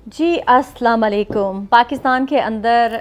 जी, अस्सलाम वालेकुम। पाकिस्तान के अंदर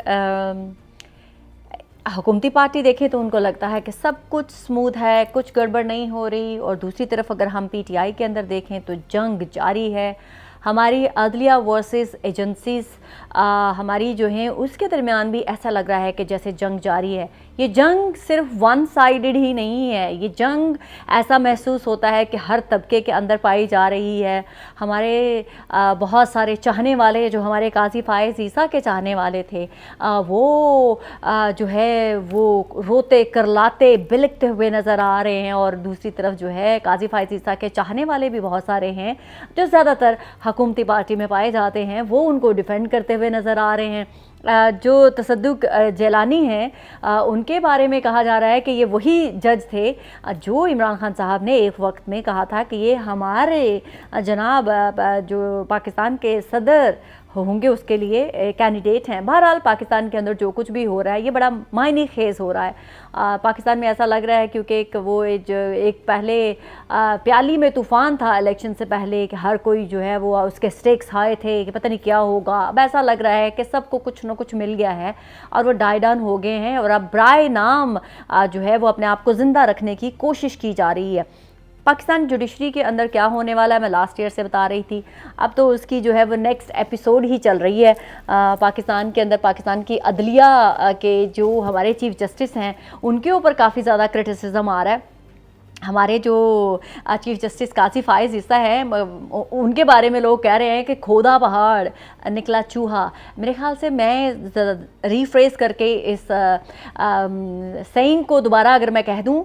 हुकूमती पार्टी देखें तो उनको लगता है कि सब कुछ स्मूथ है, कुछ गड़बड़ नहीं हो रही, और दूसरी तरफ अगर हम पीटीआई के अंदर देखें तो जंग जारी है। हमारी अदलिया वर्सेस एजेंसीज हमारी जो हैं उसके दरमियान भी ऐसा लग रहा है कि जैसे जंग जारी है। ये जंग सिर्फ वन साइडेड ही नहीं है, ये जंग ऐसा महसूस होता है कि हर तबके के अंदर पाई जा रही है। हमारे बहुत सारे चाहने वाले, जो हमारे काजी फ़ाइज़ ईसा के चाहने वाले थे, वो जो है वो रोते करलाते बिलखते हुए नज़र आ रहे हैं, और दूसरी तरफ जो है काजी फ़ाइज़ ईसा के चाहने वाले भी बहुत सारे हैं जो ज़्यादातर हुकूमती पार्टी में पाए जाते हैं, वो उनको डिफेंड करते हुए नज़र आ रहे हैं। जो तसद्दुक़ जैलानी हैं, उनके बारे में कहा जा रहा है कि ये वही जज थे जो इमरान खान साहब ने एक वक्त में कहा था कि ये हमारे जनाब जो पाकिस्तान के सदर होंगे उसके लिए कैंडिडेट हैं। बहरहाल पाकिस्तान के अंदर जो कुछ भी हो रहा है ये बड़ा मायने खेज़ हो रहा है। पाकिस्तान में ऐसा लग रहा है क्योंकि एक पहले प्याली में तूफ़ान था इलेक्शन से पहले कि हर कोई जो है वो उसके स्टेक्स हाई थे कि पता नहीं क्या होगा। अब ऐसा लग रहा है कि सबको कुछ ना कुछ मिल गया है और वो डाई डाउन हो गए हैं, और अब ब्राय नाम जो है वो अपने आप को ज़िंदा रखने की कोशिश की जा रही है। पाकिस्तान जुडिशरी के अंदर क्या होने वाला है मैं लास्ट ईयर से बता रही थी, अब तो उसकी जो है वो नेक्स्ट एपिसोड ही चल रही है। पाकिस्तान के अंदर पाकिस्तान की अदलिया के जो हमारे चीफ जस्टिस हैं उनके ऊपर काफ़ी ज़्यादा क्रिटिसिज्म आ रहा है। हमारे जो चीफ जस्टिस काजी फ़ाइज़ ईसा है उनके बारे में लोग कह रहे हैं कि खोदा पहाड़ निकला चूहा। मेरे ख्याल से मैं रीफ्रेज करके इस सेइंग को दोबारा अगर मैं कह दूं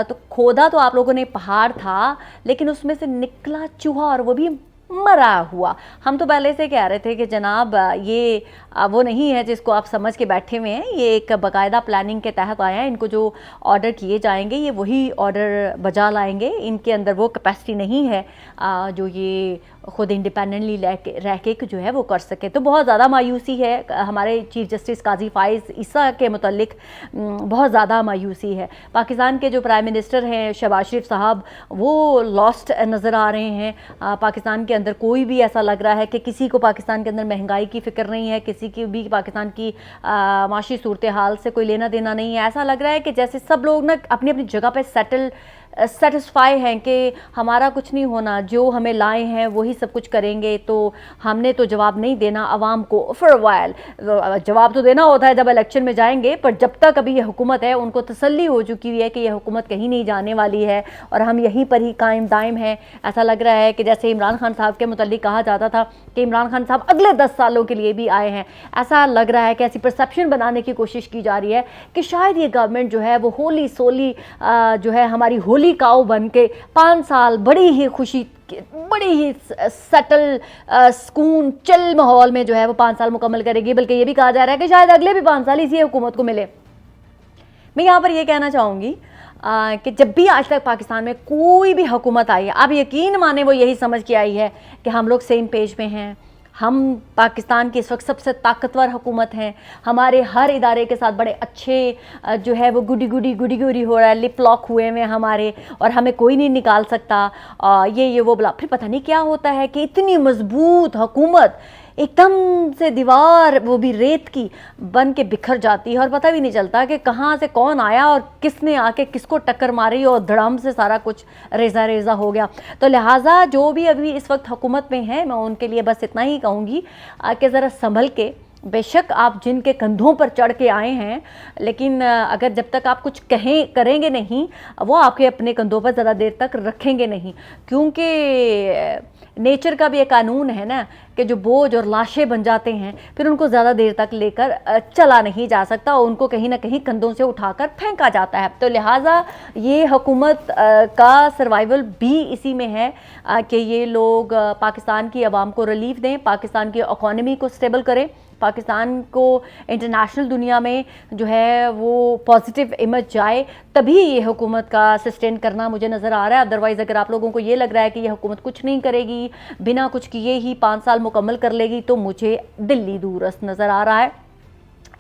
तो खोदा तो आप लोगों ने पहाड़ था, लेकिन उसमें से निकला चूहा, और वो भी मरा हुआ। हम तो पहले से कह रहे थे कि जनाब ये वो नहीं है जिसको आप समझ के बैठे हुए हैं, ये एक बाकायदा प्लानिंग के तहत आया है। इनको जो ऑर्डर किए जाएंगे ये वही ऑर्डर बजा लाएंगे, इनके अंदर वो कैपेसिटी नहीं है जो ये ख़ुद इंडिपेंडेंटली रह के जो है वो कर सके। तो बहुत ज़्यादा मायूसी है हमारे चीफ जस्टिस काजी फ़ाइज़ ईसा के मुतल्लिक, बहुत ज़्यादा मायूसी है। पाकिस्तान के जो प्राइम मिनिस्टर हैं शहबाज शरीफ साहब वो लॉस्ट नज़र आ रहे हैं। पाकिस्तान के अंदर कोई भी ऐसा लग रहा है कि किसी को पाकिस्तान के अंदर महंगाई की फ़िक्र नहीं है, किसी की भी पाकिस्तान की माशी सूरत हाल से कोई लेना देना नहीं है। ऐसा लग रहा है कि जैसे सब लोग ना अपनी अपनी जगह पर सेटिस्फाई हैं कि हमारा कुछ नहीं होना, जो हमें लाए हैं वही सब कुछ करेंगे, तो हमने तो जवाब नहीं देना आवाम को। फॉर वाइल जवाब तो देना होता है जब इलेक्शन में जाएंगे, पर जब तक अभी ये हुकूमत है उनको तसल्ली हो चुकी है कि यह हुकूमत कहीं नहीं जाने वाली है और हम यहीं पर ही कायम दायम हैं। ऐसा लग रहा है कि जैसे इमरान खान साहब के मुतल्लिक कहा जाता था कि इमरान खान साहब अगले 10 सालों के लिए भी आए हैं, ऐसा लग रहा है कि ऐसी परसेप्शन बनाने की कोशिश की जा रही है कि शायद ये गवर्नमेंट जो है वो होली सोली जो है हमारी होली काऊ बन के 5 साल बड़ी ही खुशी, बड़ी ही सटल सुकून चिल माहौल में जो है वो 5 साल मुकम्मल करेगी। बल्कि ये भी कहा जा रहा है कि शायद अगले भी 5 साल इसी हुकूमत को मिले। मैं यहाँ पर ये कहना चाहूँगी कि जब भी आज तक पाकिस्तान में कोई भी हुकूमत आई है, आप यकीन माने वो यही समझ के आई है कि हम लोग सेम पेज पे हैं, हम पाकिस्तान की इस वक्त सबसे ताकतवर हुकूमत हैं, हमारे हर इदारे के साथ बड़े अच्छे जो है वो गुडी गुडी हो रहा है, लिप लॉक हुए हुए हमारे, और हमें कोई नहीं निकाल सकता ये वो बोला। फिर पता नहीं क्या होता है कि इतनी मजबूत हुकूमत एकदम से दीवार वो भी रेत की बन के बिखर जाती है और पता भी नहीं चलता कि कहाँ से कौन आया और किसने आके किसको टक्कर मारी और धड़ाम से सारा कुछ रेजा रेजा हो गया। तो लिहाजा जो भी अभी इस वक्त हुकूमत में है मैं उनके लिए बस इतना ही कहूँगी कि ज़रा संभल के, बेशक आप जिनके कंधों पर चढ़ के आए हैं, लेकिन अगर जब तक आप कुछ करेंगे नहीं वो आपके अपने कंधों पर ज़्यादा देर तक रखेंगे नहीं, क्योंकि नेचर का भी एक कानून है ना कि जो बोझ और लाशें बन जाते हैं फिर उनको ज़्यादा देर तक लेकर चला नहीं जा सकता और उनको कहीं ना कहीं कंधों से उठाकर फेंका जाता है। तो लिहाजा ये हुकूमत का सर्वाइवल भी इसी में है कि ये लोग पाकिस्तान की आवाम को रिलीफ दें, पाकिस्तान की इकॉनमी को स्टेबल करें, पाकिस्तान को इंटरनेशनल दुनिया में जो है वो पॉजिटिव इमेज जाए, तभी ये हुकूमत का सस्टेन करना मुझे नज़र आ रहा है। अदरवाइज़ अगर आप लोगों को ये लग रहा है कि ये हुकूमत कुछ नहीं करेगी, बिना कुछ किए ही 5 साल मुकम्मल कर लेगी, तो मुझे दिल्ली दूरस्त नज़र आ रहा है।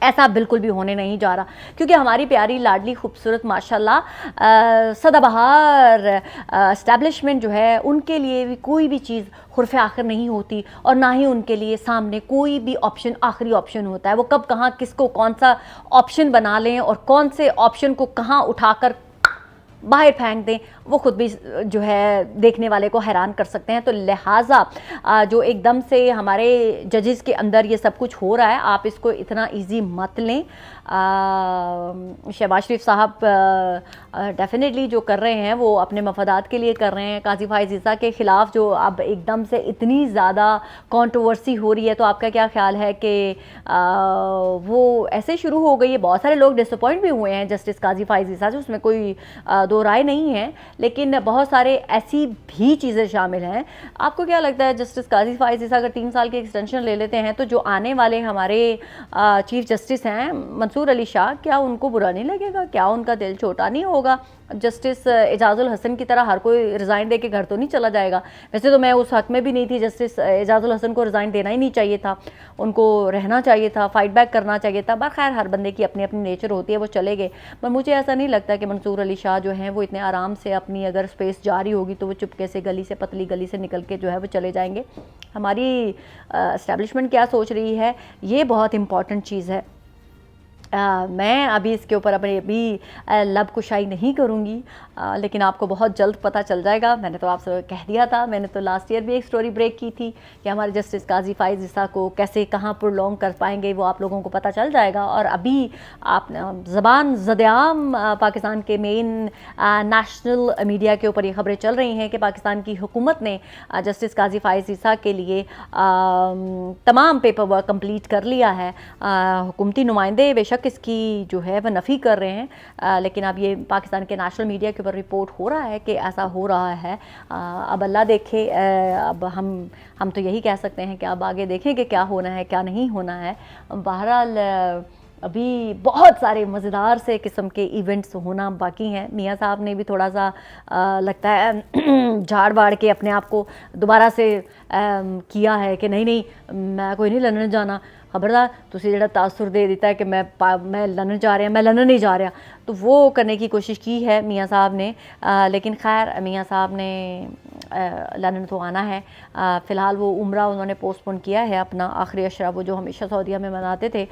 ऐसा बिल्कुल भी होने नहीं जा रहा, क्योंकि हमारी प्यारी लाडली खूबसूरत माशाल्लाह सदाबहार एस्टैब्लिशमेंट जो है, उनके लिए भी कोई भी चीज़ खुरफ़े आखिर नहीं होती, और ना ही उनके लिए सामने कोई भी ऑप्शन आखिरी ऑप्शन होता है। वो कब कहाँ किसको कौन सा ऑप्शन बना लें और कौन से ऑप्शन को कहाँ उठाकर बाहर फेंक दें, वो खुद भी जो है देखने वाले को हैरान कर सकते हैं। तो लिहाजा जो एकदम से हमारे जजेस के अंदर ये सब कुछ हो रहा है, आप इसको इतना इजी मत लें। शहबाज शरीफ साहब डेफिनेटली जो कर रहे हैं वो अपने मफादात के लिए कर रहे हैं। काजी फाइज़ ईसा के ख़िलाफ़ जो अब एकदम से इतनी ज़्यादा कंट्रोवर्सी हो रही है, तो आपका क्या ख्याल है कि वो ऐसे शुरू हो गई है? बहुत सारे लोग डिसअपॉइंट भी हुए हैं जस्टिस काजी फाइज़ ईसा से, उसमें कोई दो राय नहीं है, लेकिन बहुत सारे ऐसी भी चीज़ें शामिल हैं। आपको क्या लगता है जस्टिस काजी फाइज़ ईसा अगर 3 साल की एक्सटेंशन ले लेते हैं, तो जो आने वाले हमारे चीफ जस्टिस हैं मंसूर अली शाह, क्या उनको बुरा नहीं लगेगा? क्या उनका दिल छोटा नहीं होगा? जस्टिस एजाजुल हसन की तरह हर कोई रिज़ाइन दे के घर तो नहीं चला जाएगा। वैसे तो मैं उस हक में भी नहीं थी, जस्टिस एजाजुल हसन को रिज़ाइन देना ही नहीं चाहिए था, उनको रहना चाहिए था, फाइट बैक करना चाहिए था। बट खैर, हर बंदे की अपनी अपनी नेचर होती है, वो चले गए। पर मुझे ऐसा नहीं लगता कि मंसूर अली शाह जो हैं वो इतने आराम से अपनी अगर स्पेस जारी होगी तो वो चुपके से गली से, पतली गली से निकल के जो है वो चले जाएंगे। हमारी एस्टैब्लिशमेंट क्या सोच रही है, ये बहुत इंपॉर्टेंट चीज़ है। मैं अभी इसके ऊपर अभी लब कुशाई नहीं करूँगी, लेकिन आपको बहुत जल्द पता चल जाएगा। मैंने तो आपसे कह दिया था, मैंने तो लास्ट ईयर भी एक स्टोरी ब्रेक की थी कि हमारे जस्टिस काजी फाइज़ ईसा को कैसे कहाँ प्रोलॉन्ग कर पाएंगे, वो आप लोगों को पता चल जाएगा। और अभी आप ज़बान ज़द-ए-आम पाकिस्तान के मेन नेशनल मीडिया के ऊपर ये खबरें चल रही हैं कि पाकिस्तान की हुकूमत ने जस्टिस काजी फाइज़ ईसा के लिए तमाम पेपर वर्क कंप्लीट कर लिया है। हुकूमती नुमाइंदे बेशक इसकी जो है वह नफ़ी कर रहे हैं, लेकिन अब ये पाकिस्तान के नेशनल मीडिया के ऊपर रिपोर्ट हो रहा है कि ऐसा हो रहा है। अब अल्लाह देखे, अब हम तो यही कह सकते हैं कि अब आगे देखें कि क्या होना है क्या नहीं होना है। बहरहाल अभी बहुत सारे मज़ेदार से किस्म के इवेंट्स होना बाकी हैं। मियाँ साहब ने भी थोड़ा सा लगता है झाड़ बाड़ के अपने आप को दोबारा से किया है कि नहीं मैं कोई नहीं लंदन जाना, खबरदार तुसी जेड़ा तासुर दे दिता है कि मैं लंदन जा रहा, मैं लंदन नहीं जा रहा, तो वो करने की कोशिश की है मियाँ साहब ने। लेकिन खैर मियाँ साहब ने लंदन तो आना है। फ़िलहाल वो उम्रा उन्होंने पोस्टपोन किया है, अपना आखिरी अशरा वो जो हमेशा सऊदीया में मनाते थे,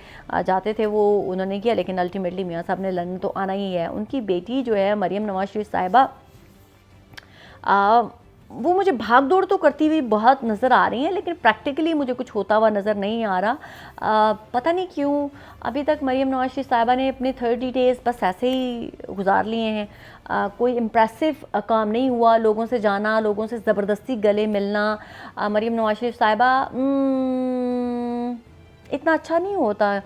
जाते थे, वो उन्होंने किया। लेकिन अल्टीमेटली मियाँ साहब ने लंदन तो आना ही है। उनकी बेटी जो है मरियम नवाज शरीफ साहिबा, वो मुझे भाग दौड़ तो करती हुई बहुत नज़र आ रही हैं, लेकिन प्रैक्टिकली मुझे कुछ होता हुआ नज़र नहीं आ रहा। पता नहीं क्यों अभी तक मरियम नवाज शरीफ साहिबा ने अपने 30 डेज़ बस ऐसे ही गुजार लिए हैं। कोई इम्प्रेसिव काम नहीं हुआ। लोगों से जाना, लोगों से ज़बरदस्ती गले मिलना, मरियम नवाज शरीफ साहिबा इतना अच्छा नहीं होता।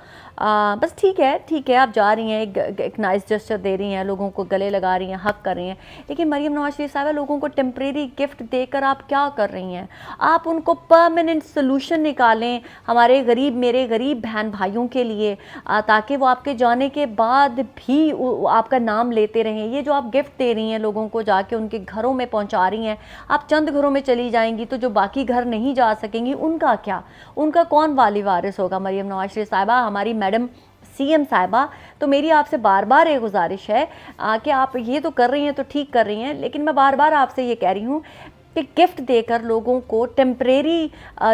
बस ठीक है आप जा रही हैं, एक नाइस जेस्चर दे रही हैं, लोगों को गले लगा रही हैं, हक कर रही हैं, लेकिन मरियम नवाज शरीफ साहब लोगों को टेम्परेरी गिफ्ट देकर आप क्या कर रही हैं? आप उनको परमानेंट सोल्यूशन निकालें हमारे गरीब, मेरे गरीब बहन भाइयों के लिए, ताकि वो आपके जाने के बाद भी आपका नाम लेते रहें। ये जो आप गिफ्ट दे रही हैं लोगों को, जाके उनके घरों में पहुँचा रही हैं, आप चंद घरों में चली जाएंगी तो जो बाकी घर नहीं जा सकेंगी उनका क्या? उनका कौन वाली वारिस होगा? मरियम नवाज शरीफ साहिबा हमारी मैडम सीएम साहिबा, तो मेरी आपसे बार बार एक गुजारिश है कि आप ये तो कर रही हैं तो ठीक कर रही हैं, लेकिन मैं बार बार आपसे ये कह रही हूँ कि गिफ्ट देकर लोगों को टेम्परेरी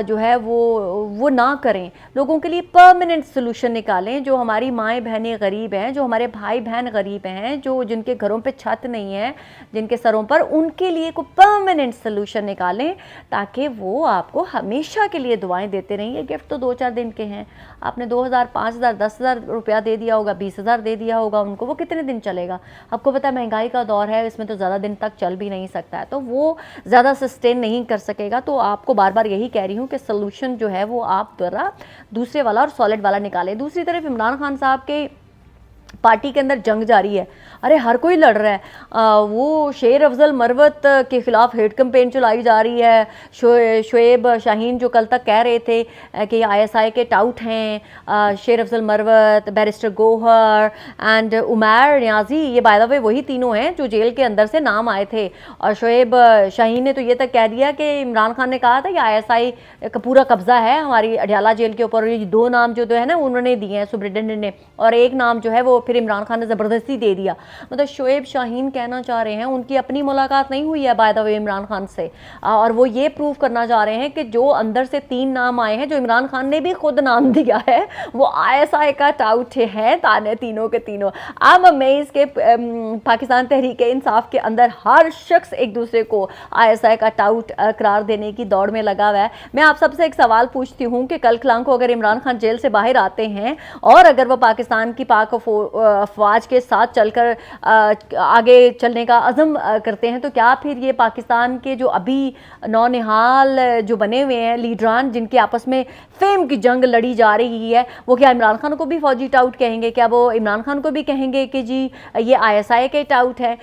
जो है वो ना करें। लोगों के लिए परमानेंट सोल्यूशन निकालें। जो हमारी माएँ बहनें गरीब हैं, जो हमारे भाई बहन गरीब हैं, जो जिनके घरों पे छत नहीं है, जिनके सरों पर, उनके लिए कोई परमानेंट सोल्यूशन निकालें, ताकि वो आपको हमेशा के लिए दुआएं देते रहें। ये गिफ्ट तो 2-4 दिन के हैं। आपने 2000, 5000, 10,000 रुपया दे दिया होगा, 20,000 दे दिया होगा उनको, वो कितने दिन चलेगा? आपको पता है महंगाई का दौर है, इसमें तो ज़्यादा दिन तक चल भी नहीं सकता है, तो वो ज़्यादा सस्टेन नहीं कर सकेगा। तो आपको बार बार यही कह रही हूँ कि सोल्यूशन जो है वो आप जरा दूसरे वाला और सॉलिड वाला निकालें। दूसरी तरफ इमरान खान साहब के पार्टी के अंदर जंग जारी है। अरे हर कोई लड़ रहा है। वो शेर अफजल मरवत के ख़िलाफ़ हेट कैंपेन चलाई जा रही है। शुएब शाहीन जो कल तक कह रहे थे कि आईएसआई के टाउट हैं, शेर अफजल मरवत, बैरिस्टर गोहर एंड उमैर नियाजी, ये बाय द वे वही तीनों हैं जो जेल के अंदर से नाम आए थे। और शुएब शाहीन ने तो ये तक कह दिया कि इमरान खान ने कहा था कि आईएसआई का पूरा कब्जा है हमारी अडयाला जेल के ऊपर। ये 2 नाम जो है ना उन्होंने दिए हैं सुपरिटेंडेंट ने, और एक नाम जो है वो फिर इमरान खान ने ज़बरदस्ती दे दिया। मतलब शुएब शाहीन कहना चाह रहे हैं उनकी अपनी मुलाकात नहीं हुई है by the way Imran Khan से, और वो ये प्रूव करना चाह रहे हैं कि जो अंदर से 3 नाम आए हैं, जो इमरान खान ने भी खुद नाम दिया है, वो आईएसआई का टाउट है ताने तीनों के तीनों। आई एम अमेज़्ड के पाकिस्तान तहरीक इंसाफ के अंदर हर शख्स एक दूसरे को आईएसआई का टाउट करार देने की दौड़ में लगा हुआ है। मैं आप सबसे एक सवाल पूछती हूँ कि कल खिलांग को अगर इमरान खान जेल से बाहर आते हैं और अगर वो पाकिस्तान की पाक अफवाज के साथ चलकर आगे चलने का अज़म करते हैं, तो क्या फिर ये पाकिस्तान के जो अभी नौनिहाल जो बने हुए हैं लीडरान, जिनके आपस में फेम की जंग लड़ी जा रही है, वो क्या इमरान खान को भी फौजी टाउट कहेंगे? क्या वो इमरान खान को भी कहेंगे कि जी ये आईएसआई के टाउट है?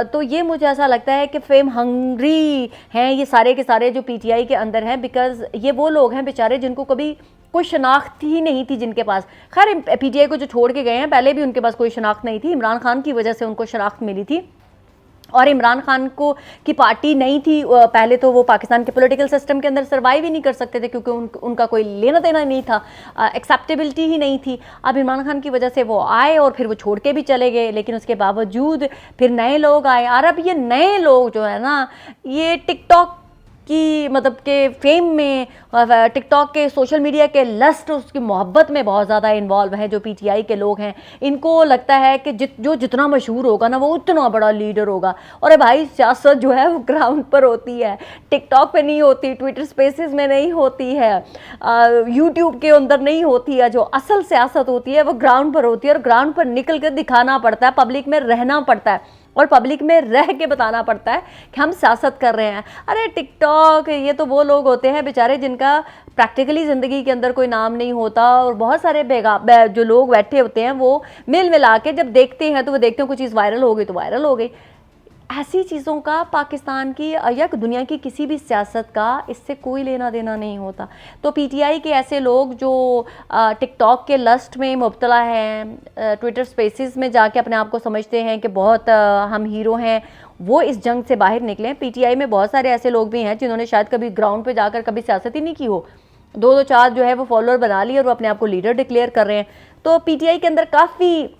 तो ये मुझे ऐसा लगता है कि फेम हंग्री हैं ये सारे के सारे जो पीटीआई के अंदर हैं, बिकॉज ये वो लोग हैं बेचारे जिनको कभी कोई शनाख्त ही नहीं थी जिनके पास। खैर पीटीआई को जो छोड़ के गए हैं पहले भी उनके पास कोई शनाख्त नहीं थी, इमरान खान की वजह से उनको शनाख्त मिली थी। और इमरान खान को की पार्टी नहीं थी पहले, तो वो पाकिस्तान के पॉलिटिकल सिस्टम के अंदर सर्वाइव ही नहीं कर सकते थे क्योंकि उनका कोई लेना देना नहीं था, एक्सेप्टेबिलिटी ही नहीं थी। अब इमरान खान की वजह से वो आए और फिर वो छोड़ के भी चले गए, लेकिन उसके बावजूद फिर नए लोग आए। और अब ये नए लोग जो है ना, ये टिकटॉक की मतलब के फेम में, टिकटॉक के सोशल मीडिया के लस्ट, उसकी मोहब्बत में बहुत ज़्यादा इन्वॉल्व है जो पीटीआई के लोग हैं। इनको लगता है कि जो जितना मशहूर होगा ना वो उतना बड़ा लीडर होगा। और भाई सियासत जो है वो ग्राउंड पर होती है, टिकटॉक पे नहीं होती, ट्विटर स्पेसेस में नहीं होती है, यूट्यूब के अंदर नहीं होती है। जो असल सियासत होती है वो ग्राउंड पर होती है, और ग्राउंड पर निकल कर दिखाना पड़ता है, पब्लिक में रहना पड़ता है और पब्लिक में रह के बताना पड़ता है कि हम सियासत कर रहे हैं। अरे टिकटॉक ये तो वो लोग होते हैं बेचारे जिनका प्रैक्टिकली ज़िंदगी के अंदर कोई नाम नहीं होता, और बहुत सारे जो लोग बैठे होते हैं वो मिल मिला के जब देखते हैं तो वो देखते हैं कोई चीज़ वायरल हो गई तो वायरल हो गई। ऐसी चीज़ों का पाकिस्तान की या दुनिया की किसी भी सियासत का इससे कोई लेना देना नहीं होता। तो पीटीआई के ऐसे लोग जो टिकटॉक के लस्ट में मुब्तला हैं, ट्विटर स्पेसेस में जाके अपने आप को समझते हैं कि बहुत हम हीरो हैं, वो इस जंग से बाहर निकले। पीटीआई में बहुत सारे ऐसे लोग भी हैं जिन्होंने शायद कभी ग्राउंड पे जाकर कभी सियासत ही नहीं की हो, 2-4 जो है वो फॉलोअर बना लिए और वो अपने आप को लीडर डिक्लेयर कर रहे हैं। तो पीटीआई के अंदर काफ़ी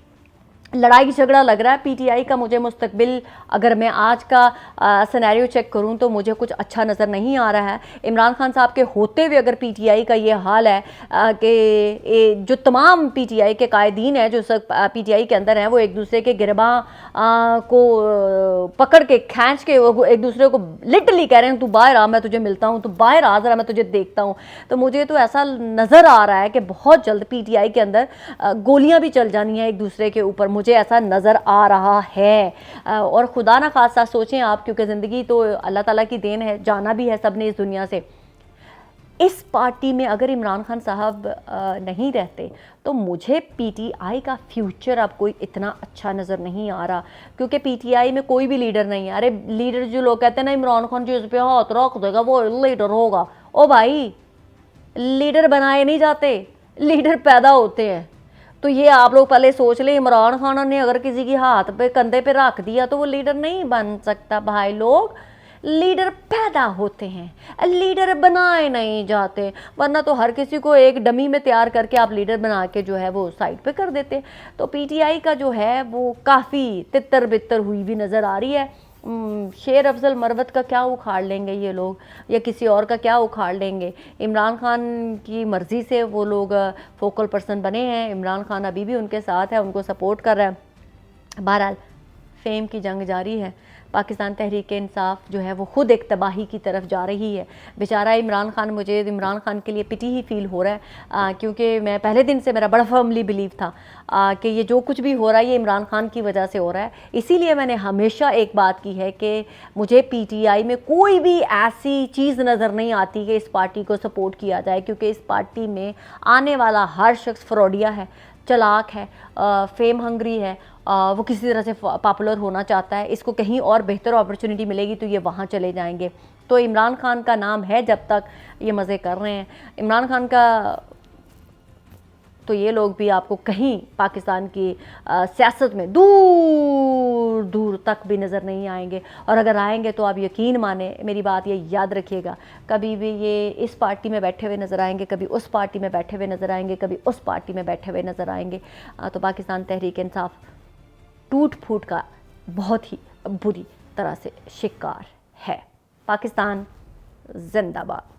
लड़ाई झगड़ा लग रहा है। पीटीआई का मुझे मुस्तकबिल अगर मैं आज का सिनेरियो चेक करूं तो मुझे कुछ अच्छा नज़र नहीं आ रहा है। इमरान खान साहब के होते हुए अगर पीटीआई का ये हाल है कि जो तमाम पीटीआई के कायदीन हैं जो सब पीटीआई के अंदर हैं वो एक दूसरे के गिरबां को पकड़ के खींच के एक दूसरे को लिटरली कह रहे हैं तू बाहर आ, मैं तुझे मिलता हूँ, तू बाहर आ जरा, मैं तुझे देखता हूँ। तो मुझे तो ऐसा नज़र आ रहा है कि बहुत जल्द पीटीआई के अंदर गोलियाँ भी चल जानी हैं एक दूसरे के ऊपर, मुझे ऐसा नज़र आ रहा है। और खुदा ना खासा सोचें आप, क्योंकि ज़िंदगी तो अल्लाह ताला की देन है, जाना भी है सब ने इस दुनिया से। इस पार्टी में अगर इमरान खान साहब नहीं रहते तो मुझे पीटीआई का फ्यूचर अब कोई इतना अच्छा नज़र नहीं आ रहा, क्योंकि पीटीआई में कोई भी लीडर नहीं है। अरे लीडर जो लोग कहते हैं ना इमरान खान जिस पे हाथ रख देगा वो लीडर होगा, ओ भाई लीडर बनाए नहीं जाते, लीडर पैदा होते हैं। तो ये आप लोग पहले सोच ले, इमरान खान ने अगर किसी की हाथ पे कंधे पे रख दिया तो वो लीडर नहीं बन सकता। भाई लोग लीडर पैदा होते हैं, लीडर बनाए नहीं जाते, वरना तो हर किसी को एक डमी में तैयार करके आप लीडर बना के जो है वो साइड पे कर देते। तो पीटीआई का जो है वो काफ़ी तितर बितर हुई भी नज़र आ रही है। शेर अफजल मरवत का क्या उखाड़ लेंगे ये लोग, या किसी और का क्या उखाड़ लेंगे? इमरान खान की मर्ज़ी से वो लोग फोकल पर्सन बने हैं, इमरान खान अभी भी उनके साथ है, उनको सपोर्ट कर रहा है। बहरहाल फेम की जंग जारी है। पाकिस्तान तहरीक इंसाफ जो है वो ख़ुद एक तबाही की तरफ जा रही है। बेचारा इमरान खान, मुझे इमरान खान के लिए पिटी ही फील हो रहा है, क्योंकि मैं पहले दिन से मेरा बड़ा फर्मली बिलीव था कि ये जो कुछ भी हो रहा है ये इमरान खान की वजह से हो रहा है। इसीलिए मैंने हमेशा एक बात की है कि मुझे पीटीआई में कोई भी ऐसी चीज़ नज़र नहीं आती कि इस पार्टी को सपोर्ट किया जाए, क्योंकि इस पार्टी में आने वाला हर शख्स फ्रॉडिया है। चालाक है, फेम हंग्री है, वो किसी तरह से पॉपुलर होना चाहता है, इसको कहीं और बेहतर अपॉर्चुनिटी मिलेगी तो ये वहाँ चले जाएंगे। तो इमरान खान का नाम है, जब तक ये मज़े कर रहे हैं इमरान खान का, तो ये लोग भी आपको कहीं पाकिस्तान की सियासत में दूर दूर तक भी नज़र नहीं आएंगे। और अगर आएंगे तो आप यकीन माने, मेरी बात ये याद रखिएगा, कभी भी ये इस पार्टी में बैठे हुए नज़र आएंगे, कभी उस पार्टी में बैठे हुए नज़र आएंगे, कभी उस पार्टी में बैठे हुए नज़र आएंगे। तो पाकिस्तान तहरीक इंसाफ टूट फूट का बहुत ही बुरी तरह से शिकार है। पाकिस्तान जिंदाबाद।